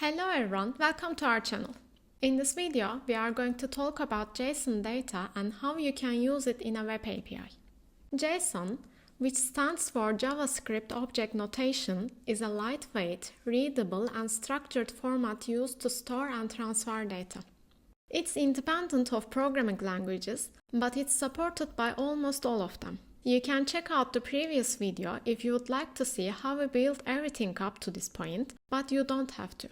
Hello everyone, welcome to our channel. In this video, we are going to talk about JSON data and how you can use it in a web API. JSON, which stands for JavaScript Object Notation, is a lightweight, readable and structured format used to store and transfer data. It's independent of programming languages, but it's supported by almost all of them. You can check out the previous video if you would like to see how we built everything up to this point, but you don't have to.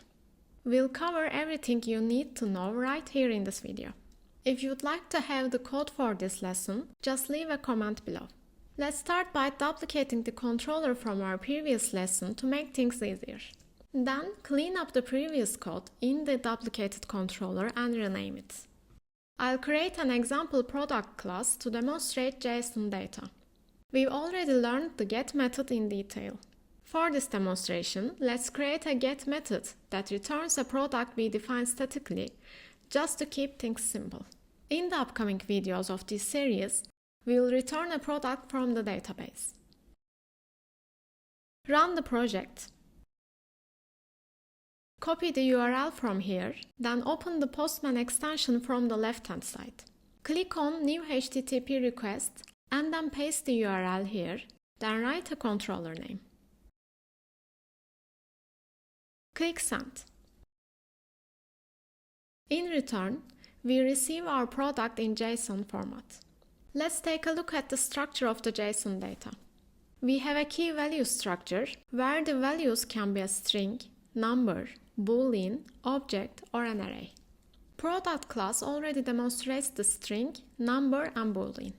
We'll cover everything you need to know right here in this video. If you'd like to have the code for this lesson, just leave a comment below. Let's start by duplicating the controller from our previous lesson to make things easier. Then clean up the previous code in the duplicated controller and rename it. I'll create an example product class to demonstrate JSON data. We've already learned the get method in detail. For this demonstration, let's create a get method that returns a product we define statically, just to keep things simple. In the upcoming videos of this series, we'll return a product from the database. Run the project. Copy the URL from here, then open the Postman extension from the left-hand side. Click on New HTTP Request and then paste the URL here, then write a controller name. Click Send. In return, we receive our product in JSON format. Let's take a look at the structure of the JSON data. We have a key value structure where the values can be a string, number, boolean, object, or an array. Product class already demonstrates the string, number, and boolean.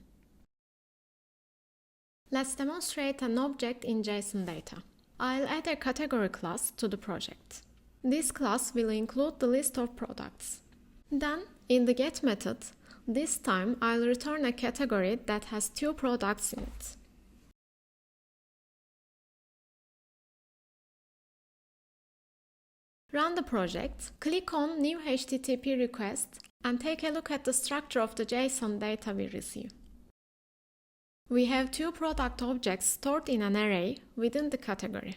Let's demonstrate an object in JSON data. I'll add a category class to the project. This class will include the list of products. Then, in the get method, this time I'll return a category that has 2 products in it. Run the project, click on New HTTP Request, and take a look at the structure of the JSON data we receive. We have 2 product objects stored in an array within the category.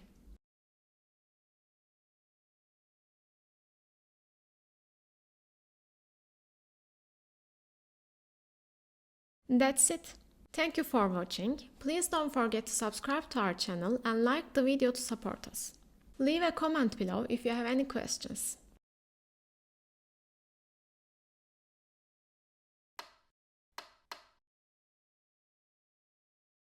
That's it. Thank you for watching. Please don't forget to subscribe to our channel and like the video to support us. Leave a comment below if you have any questions.